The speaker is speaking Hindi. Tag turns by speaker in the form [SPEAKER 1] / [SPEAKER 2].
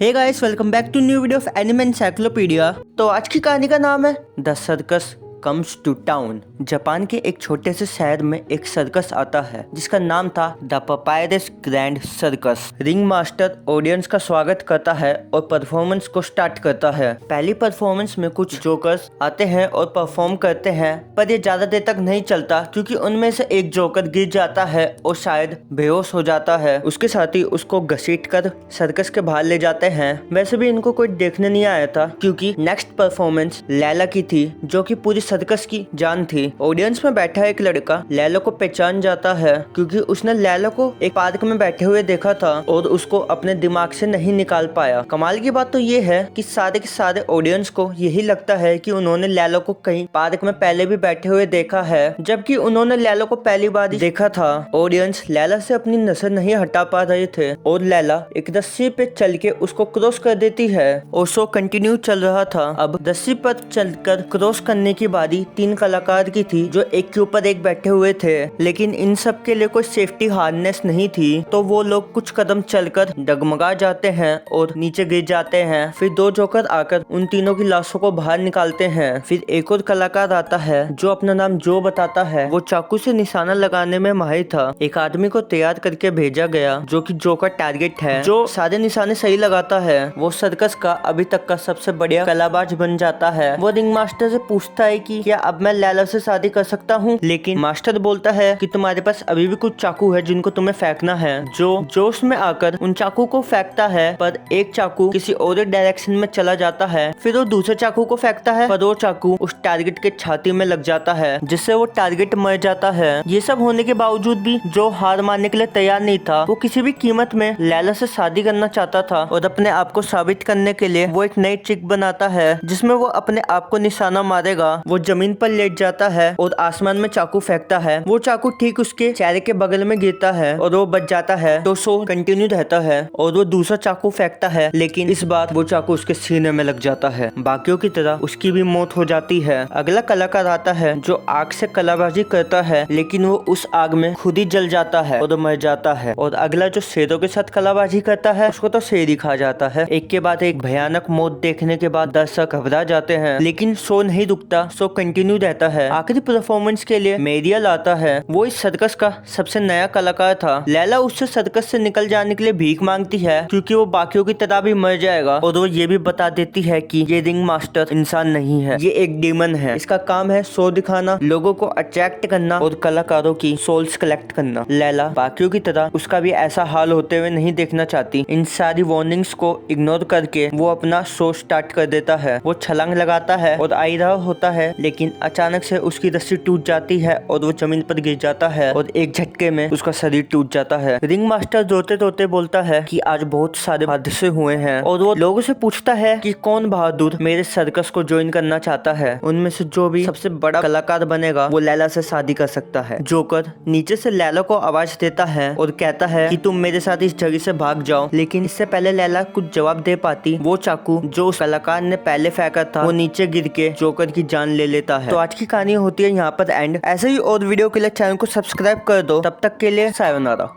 [SPEAKER 1] Hey guys, welcome back to new video of anime encyclopedia. तो आज की कहानी का नाम है the circus comes to town. Japan के एक छोटे से शहर में एक सर्कस आता है जिसका नाम था the papyrus grand circus. Ring master audience का स्वागत करता है और परफॉर्मेंस को स्टार्ट करता है। पहली परफॉर्मेंस में कुछ जोकर्स आते हैं और परफॉर्म करते हैं, पर ये ज्यादा देर तक नहीं चलता क्योंकि उनमें से एक जोकर गिर जाता है और शायद बेहोश हो जाता है। उसके साथ ही उसको घसीट कर सर्कस के बाहर ले जाते हैं। वैसे भी इनको कोई देखने नहीं आया था क्योंकि नेक्स्ट परफॉर्मेंस लैला की थी जो कि पूरी सर्कस की जान थी। ऑडियंस में बैठा एक लड़का लैला को पहचान जाता है क्योंकि उसने लैला को एक पार्क में बैठे हुए देखा था और उसको अपने दिमाग से नहीं निकाल पाया। कमाल की बात तो ये है कि सारे के सारे ऑडियंस को यही लगता है कि उन्होंने लैला को कहीं पार्क में पहले भी बैठे हुए देखा है, जबकि उन्होंने लैला को पहली बार देखा था। ऑडियंस लैला से अपनी नजर नहीं हटा पा रहे थे और लैला एक रस्सी पे चल के उसको क्रॉस कर देती है और शो कंटिन्यू चल रहा था। अब रस्सी पर चलकर क्रॉस करने की बारी 3 कलाकार की थी जो एक के ऊपर एक बैठे हुए थे, लेकिन इन सब के लिए कोई सेफ्टी हार्नेस नहीं थी, तो वो लोग कुछ कदम चलकर डगमगा जाते हैं और नीचे गिर जाते हैं। फिर 2 जोकर आकर उन तीनों की लाशों को बाहर निकालते हैं। फिर एक और कलाकार आता है जो अपना नाम जो बताता है। वो चाकू से निशाना लगाने में माहिर था। एक आदमी को तैयार करके भेजा गया जो कि जो का टारगेट है। जो सारे निशाने सही लगाता है वो सर्कस का अभी तक का सबसे बढ़िया कलाबाज बन जाता है। वो रिंग मास्टर से पूछता है कि क्या अब मैं लैला से शादी कर सकता हूँ, लेकिन मास्टर बोलता है कि तुम्हारे पास अभी भी कुछ चाकू है जिनको तुम्हें फेंकना है। जो जोश में आकर उन चाकू को फेंकता है, पर एक चाकू किसी और डायरेक्शन में चला जाता है। फिर वो दूसरे चाकू को फेंकता है, पर वो चाकू उस टारगेट के छाती में लग जाता है जिससे वो टारगेट मर जाता है। ये सब होने के बावजूद भी जो हार मानने के लिए तैयार नहीं था, वो किसी भी कीमत में लैला से शादी करना चाहता था और अपने आप को साबित करने के लिए वो एक नई ट्रिक बनाता है जिसमें वो अपने आप को निशाना मारेगा। वो जमीन पर लेट जाता है और आसमान में चाकू फेंकता है। वो चाकू ठीक उसके चेहरे के बगल में गिरता है और वो बच जाता है, तो शो कंटिन्यू रहता है। और वो दूसरा चाकू फेंकता है, लेकिन इस बार वो चाकू उसके सीने में लग जाता है। बाकियों की तरह उसकी भी मौत हो जाती है। अगला कलाकार आता है जो आग से कलाबाजी करता है, लेकिन वो उस आग में खुद ही जल जाता है और मर जाता है। और अगला जो शेरों के साथ कलाबाजी करता है उसको तो शेर ही खा जाता है। एक के बाद एक भयानक मौत देखने के बाद दर्शक घबरा जाते हैं, लेकिन शो नहीं रुकता, शो कंटिन्यू रहता है। आखिरी परफॉर्मेंस के लिए मेरियल आता है। वो इस सर्कस का सबसे नया कलाकार था। लैला उससे सर्कस से निकल जाने के लिए भीख मांगती है क्योंकि वो बाकियों की तरह भी मर जाएगा, और वो ये भी बता देती है कि ये रिंग मास्टर इंसान नहीं है, ये एक डीमन है। इसका काम है शो दिखाना, लोगों को अट्रैक्ट करना और कलाकारों की सोल्स कलेक्ट करना। लैला बाकियों की तरह उसका भी ऐसा हाल होते हुए नहीं देखना चाहती। इन सारी वार्निंग्स को इग्नोर करके वो अपना शो स्टार्ट कर देता है। वो छलांग लगाता है और आई रहा होता है, लेकिन अचानक से उसकी रस्सी टूट जाती है और वो जमीन पर गिर जाता है और एक झटके में उसका शरीर टूट जाता है। रिंग मास्टर रोते रोते बोलता है कि आज बहुत सारे हादसे हुए हैं, और वो लोगों से पूछता है कि कौन बहादुर मेरे सर्कस को ज्वाइन करना चाहता है। उनमें से जो भी सबसे बड़ा कलाकार बनेगा वो लैला से शादी कर सकता है। जोकर नीचे से लैला को आवाज देता है और कहता है कि तुम मेरे साथ इस जगह से भाग जाओ, लेकिन इससे पहले लैला कुछ जवाब दे पाती, वो चाकू जो उस कलाकार ने पहले फेंका था वो नीचे गिर के जोकर की जान ले लेता है। तो आज की कहानी होती है यहाँ पर एंड। ऐसे ही और वीडियो के लिए चैनल को सब्सक्राइब कर दो। तब तक के लिए सायोनारा।